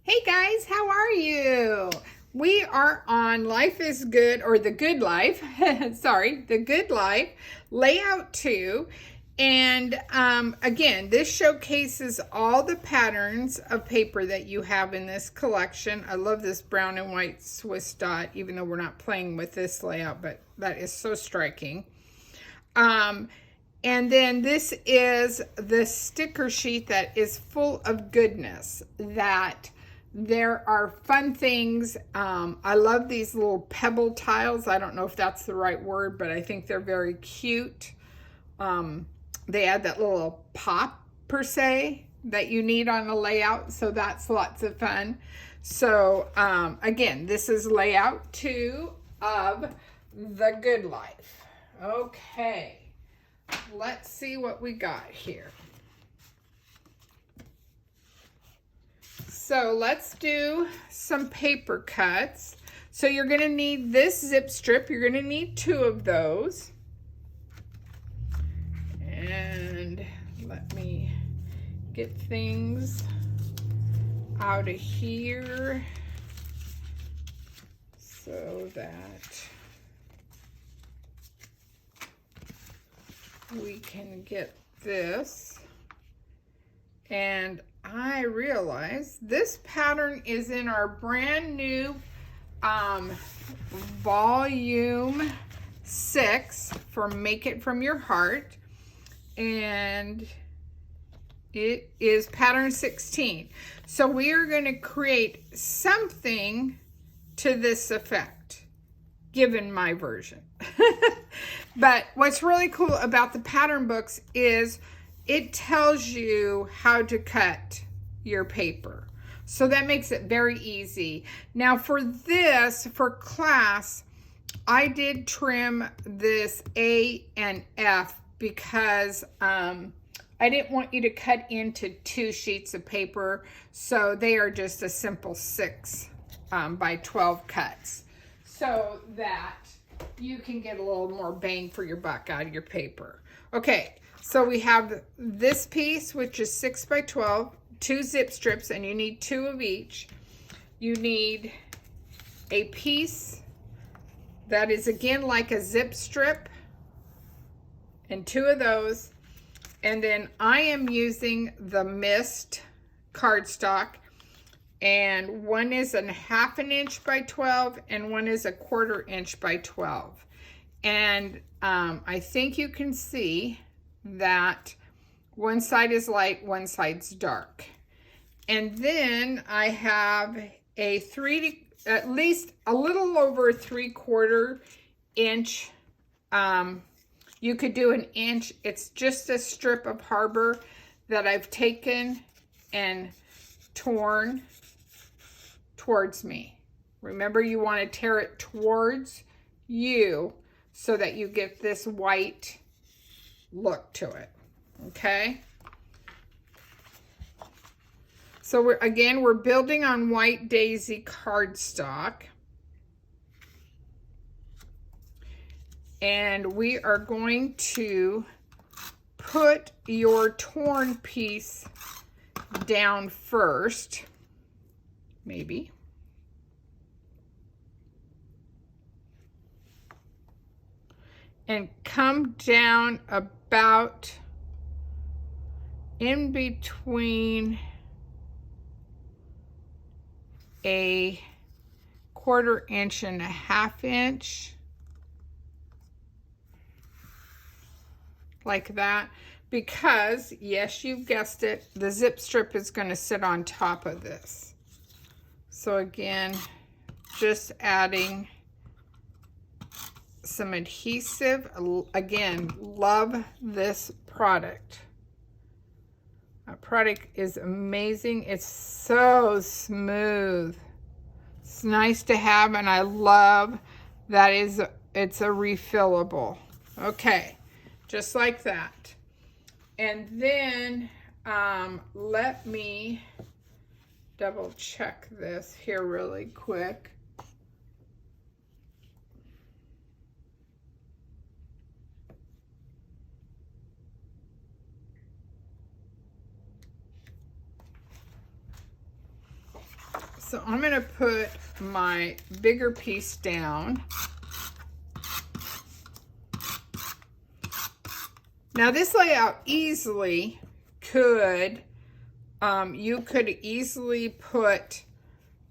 Hey guys, how are you? We are on Life is Good, or The Good Life, sorry, The Good Life, Layout 2. And again, this showcases all the patterns of paper that you have in this collection. I love this brown and white Swiss dot, even though we're not playing with this layout, but that is so striking. And then this is the sticker sheet that is full of goodness, that there are fun things. I love these little pebble tiles. I don't know if that's the right word, but I think they're very cute. They add that little pop, per se, that you need on a layout, so that's lots of fun. So again, this is layout 2 of The Good Life. Okay, let's see what we got here. So let's do some paper cuts. So you're going to need this zip strip. You're going to need 2 of those. And let me get things out of here so that we can get this. And I realize this pattern is in our brand new volume 6 for Make It From Your Heart, and it is pattern 16. So we are going to create something to this effect, given my version. But what's really cool about the pattern books is it tells you how to cut your paper. So that makes it very easy. Now for this, for class, I did trim this A and F because I didn't want you to cut into 2 sheets of paper. So they are just a simple 6 by 12 cuts, so that you can get a little more bang for your buck out of your paper. Okay. So we have this piece, which is 6 by 12, 2 zip strips, and you need 2 of each. You need a piece that is, again, like a zip strip, and 2 of those. And then I am using the Mist cardstock, and one is a 1/2 inch by 12, and one is a 1/4 inch by 12. And I think you can see that one side is light, one side's dark. And then I have a at least a little over 3/4 inch. You could do an inch. It's just a strip of Harbor that I've taken and torn towards me. Remember, you want to tear it towards you so that you get this white look to it. Okay, so we're building on White Daisy cardstock, and we are going to put your torn piece down first, maybe. And come down about in between a 1/4 inch and a 1/2 inch, like that, because yes, you guessed it, the zip strip is going to sit on top of this. So again, just adding some adhesive. Again, love this product. Our product is amazing. It's so smooth. It's nice to have, and I love that it's a refillable. Okay, just like that. And then let me double check this here really quick. So I'm going to put my bigger piece down. Now this layout easily could, you could easily put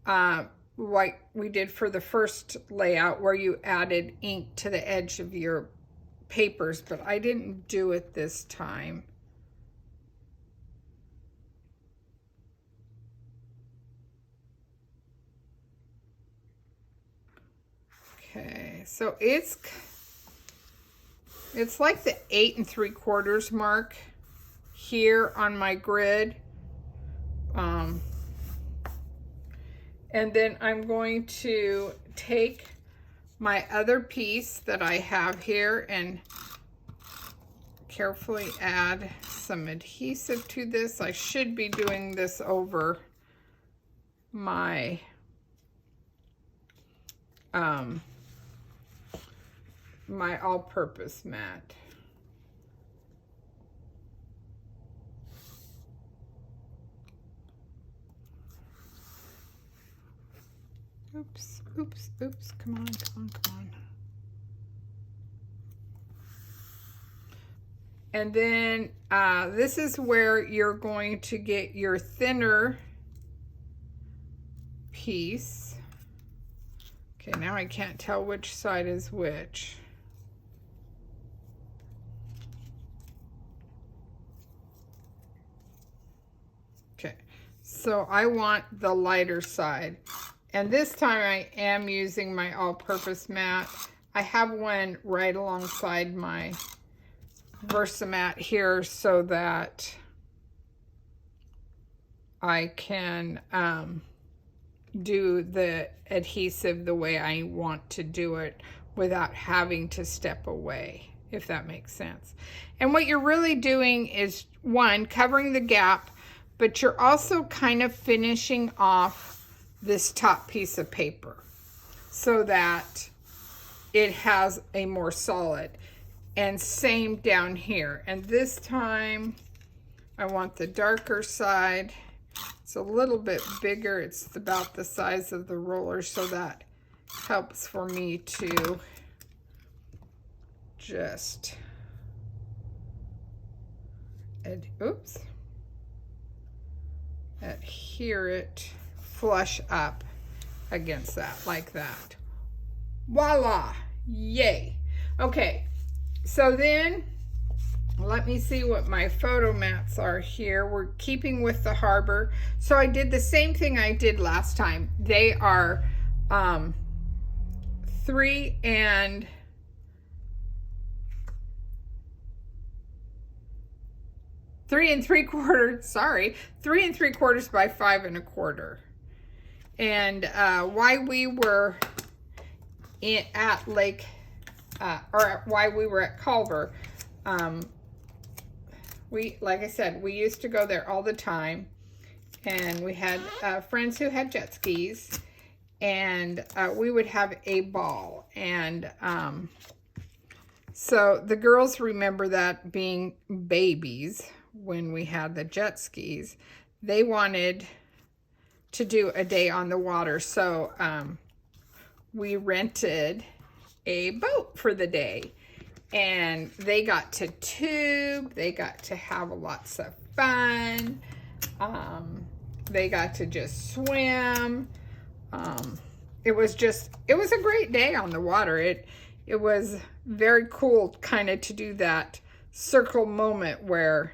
like we did for the first layout where you added ink to the edge of your papers, but I didn't do it this time. Okay, so it's like the 8 3/4 mark here on my grid. And then I'm going to take my other piece that I have here and carefully add some adhesive to this. I should be doing this over my my all-purpose mat. Oops, oops, oops, come on, come on, come on. And then this is where you're going to get your thinner piece. Okay, now I can't tell which side is which. Okay, so I want the lighter side. And this time I am using my all-purpose mat. I have one right alongside my Versamat here so that I can do the adhesive the way I want to do it without having to step away, if that makes sense. And what you're really doing is, one, covering the gap, but you're also kind of finishing off this top piece of paper so that it has a more solid. And same down here. And this time I want the darker side. It's a little bit bigger. It's about the size of the roller, so that helps for me to just adhere it flush up against that, like that. Voila! Yay! Okay, so then let me see what my photo mats are here. We're keeping with the harbor. So I did the same thing I did last time. They are 3 3/4, sorry, 3 3/4 by 5 1/4. And while we were at Lake, or while we were at Culver, like I said, we used to go there all the time, and we had friends who had jet skis, and we would have a ball. And so the girls remember that being babies when we had the jet skis. They wanted to do a day on the water, so we rented a boat for the day, and they got to tube, they got to have lots of fun, they got to just swim. It was a great day on the water. It was very cool kind of to do that circle moment where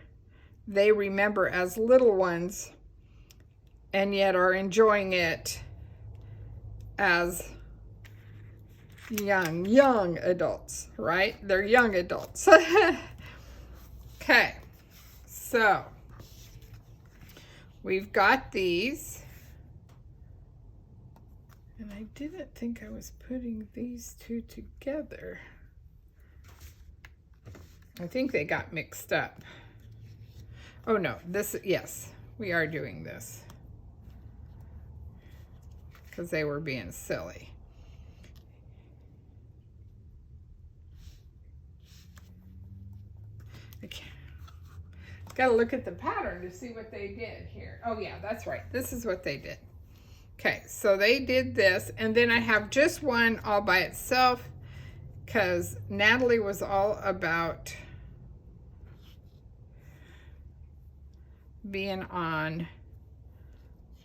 they remember as little ones and yet are enjoying it as young adults, right? They're young adults. Okay, so we've got these, and I didn't think I was putting these two together. I think they got mixed up. Oh no, yes, we are doing this because they were being silly. Okay. Got to look at the pattern to see what they did here. Oh yeah, that's right. This is what they did. Okay, so they did this, and then I have just one all by itself because Natalie was all about being on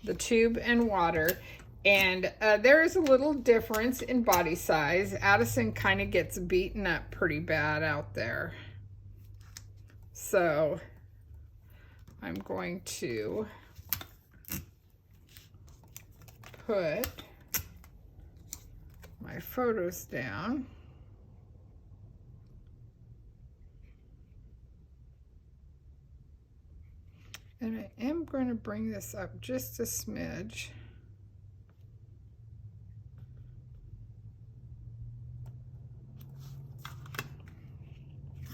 the tube and water. And there is a little difference in body size. Addison kind of gets beaten up pretty bad out there. So I'm going to put my photos down. And I am going to bring this up just a smidge.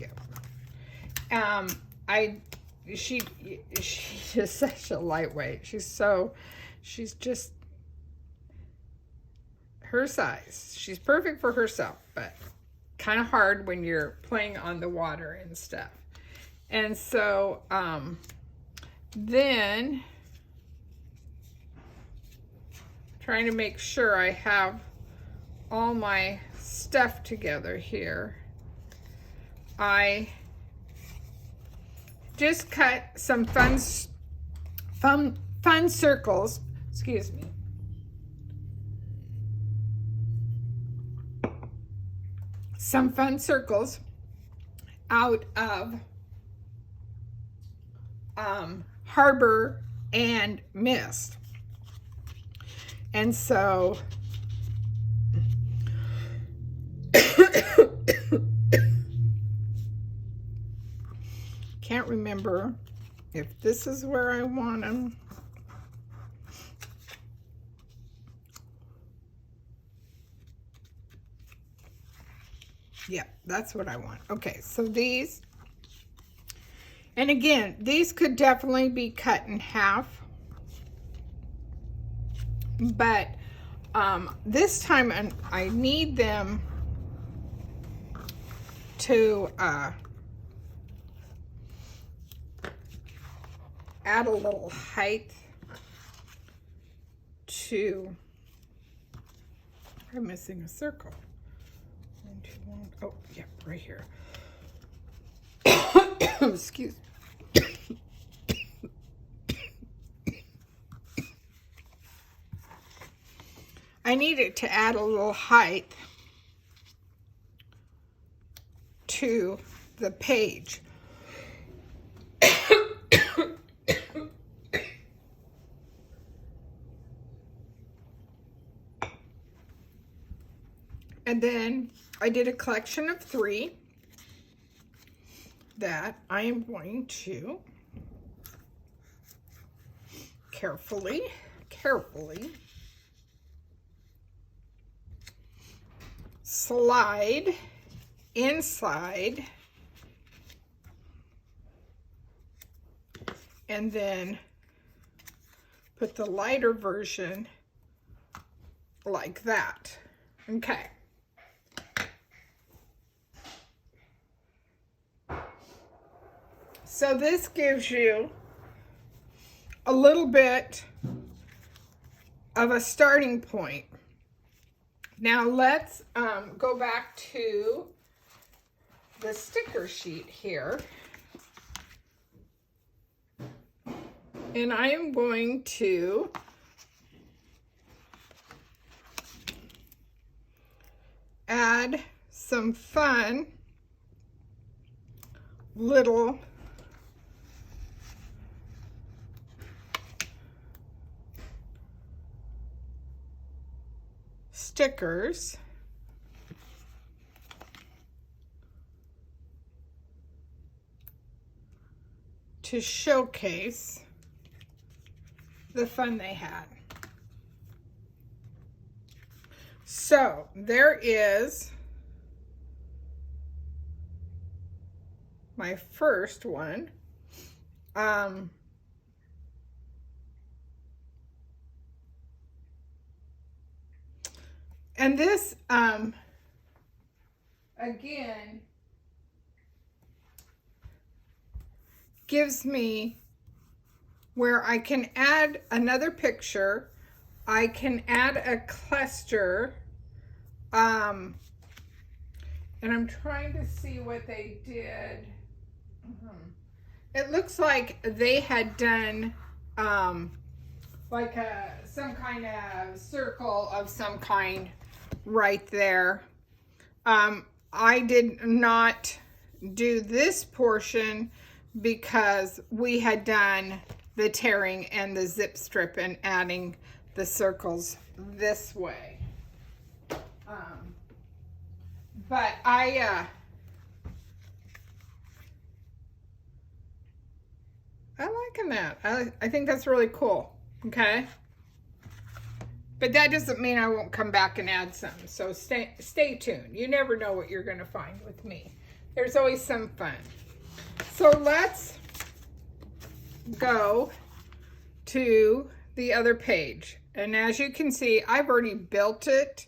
Yeah. She's just such a lightweight. She's just her size. She's perfect for herself, but kind of hard when you're playing on the water and stuff. And so, then trying to make sure I have all my stuff together here. I just cut some fun circles, excuse me. Some fun circles out of Harbor and Mist. And so can't remember if this is where I want them. Yeah, that's what I want. Okay, so these, and again, these could definitely be cut in half, but this time I need them to add a little height to, I'm missing a circle. 1, 2, 1. Oh, yeah, right here. Excuse me. I need it to add a little height to the page. And then I did a collection of 3 that I am going to carefully slide inside, and then put the lighter version like that. Okay. So this gives you a little bit of a starting point. Now let's go back to the sticker sheet here. And I am going to add some fun little stickers to showcase the fun they had. So there is my first one. And this, again, gives me where I can add another picture I can add a cluster. And I'm trying to see what they did. It looks like they had done like some kind of circle of some kind right there. I did not do this portion because we had done the tearing and the zip strip and adding the circles this way. But I liking that. I think that's really cool. Okay. But that doesn't mean I won't come back and add some. So stay tuned. You never know what you're going to find with me. There's always some fun. So let's go to the other page. And as you can see, I've already built it.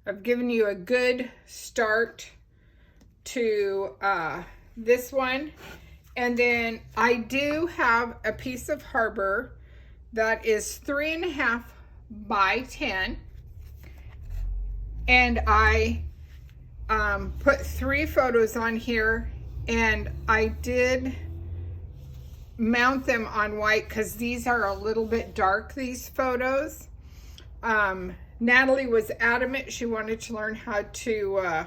I've given you a good start to this one. And then I do have a piece of harbor that is 3.5 by 10. And I put 3 photos on here, and I did mount them on white because these are a little bit dark, these photos. Natalie was adamant she wanted to learn how to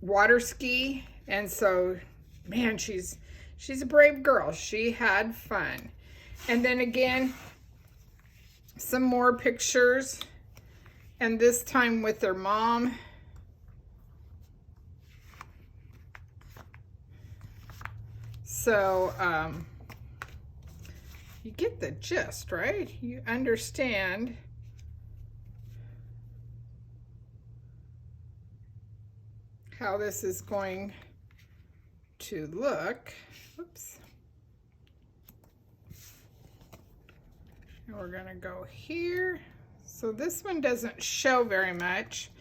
water ski, and so man, she's a brave girl. She had fun. And then again, some more pictures, and this time with their mom. So you get the gist, right? You understand how this is going to look. Oops. And we're gonna go here. So this one doesn't show very much,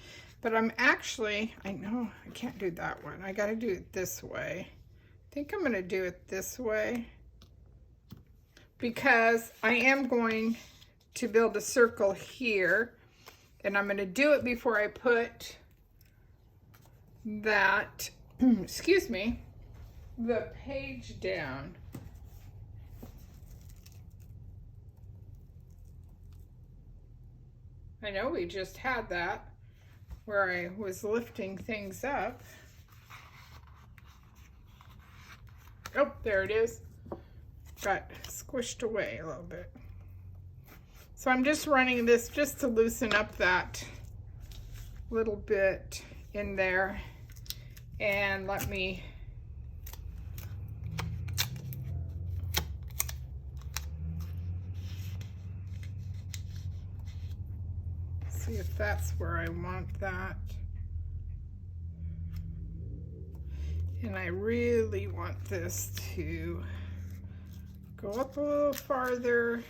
but I know I can't do that one. I gotta do it this way. I think I'm gonna do it this way because I am going to build a circle here, and I'm gonna do it before I put that, excuse me, the page down. I know we just had that where I was lifting things up. Oh, there it is. Got squished away a little bit. So I'm just running this just to loosen up that little bit in there. And let me see if that's where I want that. And I really want this to go up a little farther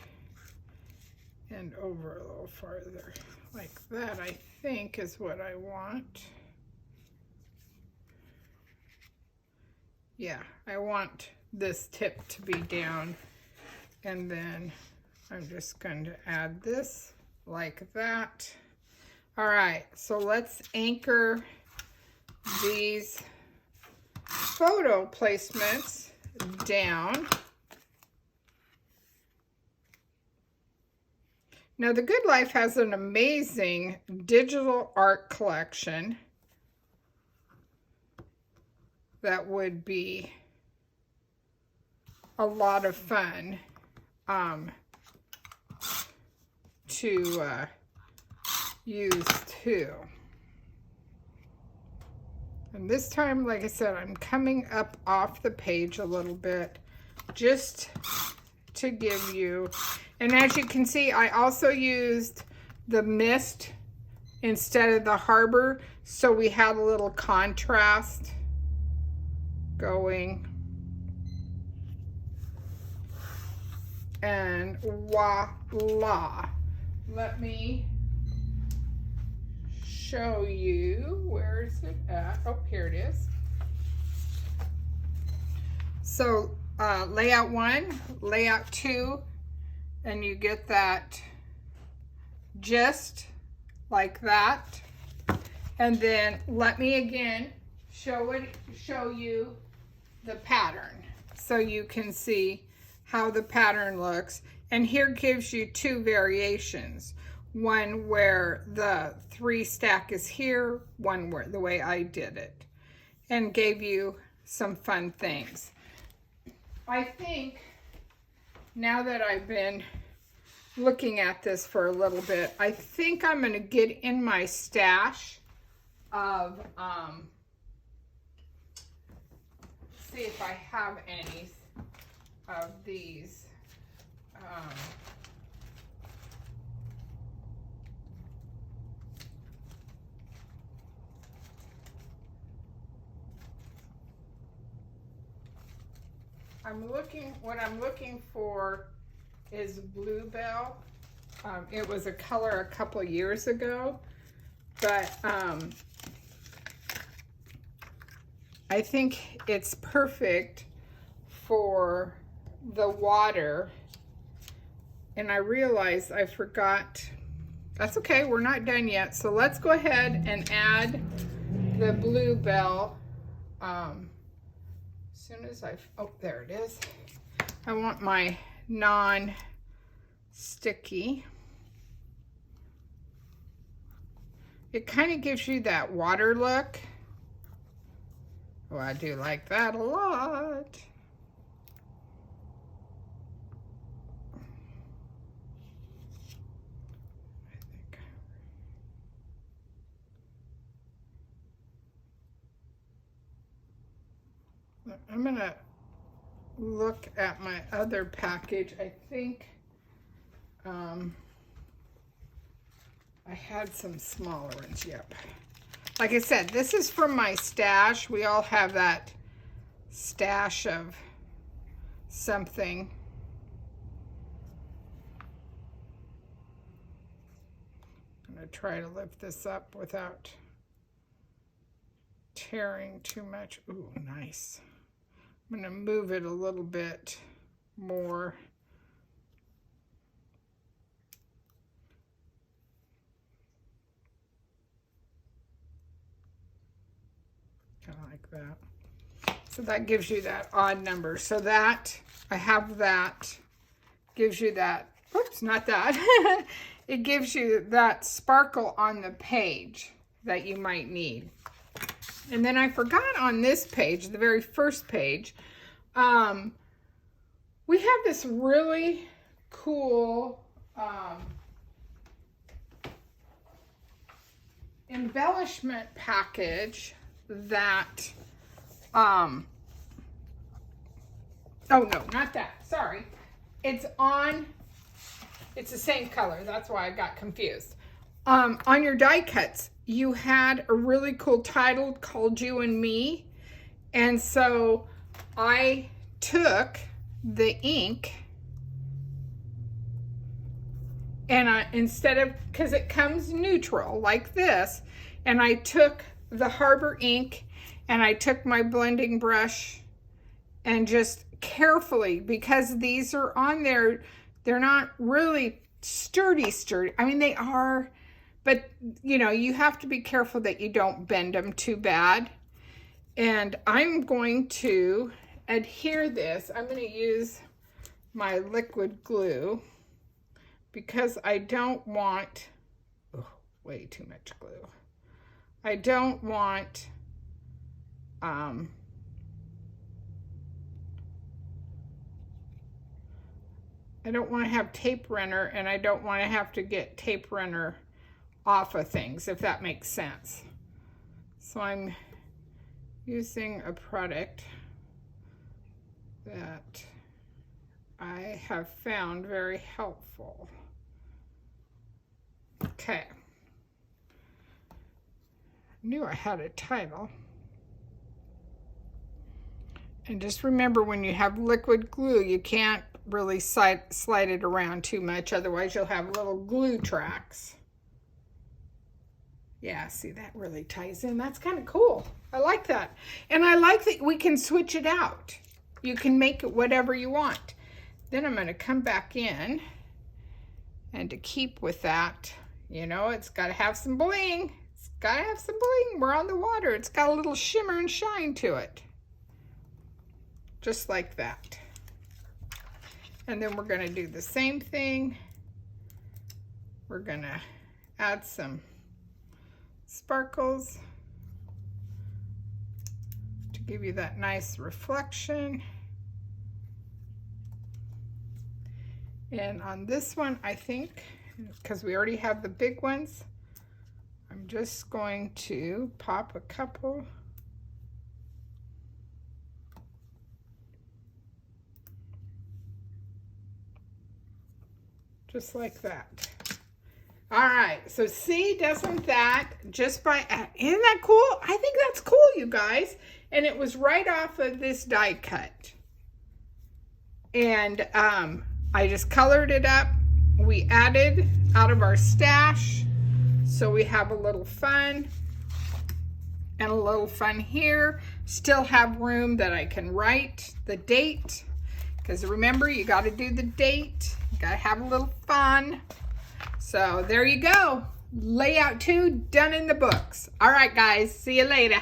and over a little farther. Like that, I think, is what I want. Yeah, I want this tip to be down, and then I'm just going to add this like that. All right, so let's anchor these photo placements down. Now, The Good Life has an amazing digital art collection that would be a lot of fun to use too. And this time, like I said, I'm coming up off the page a little bit just to give you, and as you can see, I also used the mist instead of the harbor, so we had a little contrast going. And voila. Let me show you, where is it at? Oh, here it is. So layout 1, layout 2, and you get that just like that. And then let me again show you the pattern so you can see how the pattern looks. And here gives you two variations. One where the 3 stack is here, one where the way I did it, and gave you some fun things. I think now that I've been looking at this for a little bit, I think I'm going to get in my stash of, see if I have any of these. What I'm looking for is Bluebell. It was a color a couple years ago, but I think it's perfect for the water. And I realized I forgot. That's okay, we're not done yet. So let's go ahead and add the Bluebell. As soon as oh, there it is. I want my non-sticky. It kind of gives you that water look. Oh, I do like that a lot. I'm gonna look at my other package. I think I had some smaller ones. Yep. Like I said, this is from my stash. We all have that stash of something. I'm gonna try to lift this up without tearing too much. Ooh, nice. I'm going to move it a little bit more. Kind of like that. So that gives you that odd number. So that, I have that, gives you that, oops, not that. It gives you that sparkle on the page that you might need. And then I forgot on this page, the very first page, we have this really cool embellishment package that, oh no, not that, sorry. It's the same color, that's why I got confused. On your die cuts, you had a really cool title called You and Me. And so I took the ink and instead of, because it comes neutral like this, and I took the Harbor ink and I took my blending brush and just carefully, because these are on there, they're not really sturdy. I mean, they are, but you know, you have to be careful that you don't bend them too bad. And I'm going to adhere this. I'm going to use my liquid glue because I don't want, oh, way too much glue. I don't want, I don't want to have tape runner, and I don't want to have to get tape runner off of things, if that makes sense. So I'm using a product that I have found very helpful. Okay. Knew I had a title. And just remember, when you have liquid glue, you can't really slide it around too much, otherwise you'll have little glue tracks. Yeah, see, that really ties in. That's kind of cool. I like that. And I like that we can switch it out. You can make it whatever you want. Then I'm going to come back in, and to keep with that You know, it's got to have some bling. It's got to have some bling. We're on the water. It's got a little shimmer and shine to it. Just like that. And then we're going to do the same thing. We're going to add some sparkles to give you that nice reflection. And on this one, I think, because we already have the big ones, I'm just going to pop a couple. Just like that. All right, so see, doesn't that, just by, isn't that cool? I think that's cool, you guys. And it was right off of this die cut. And I just colored it up. We added out of our stash, so we have a little fun. And a little fun here. Still have room that I can write the date. Because remember, you got to do the date. You got to have a little fun. So there you go. Layout 2 done in the books. All right, guys. See you later.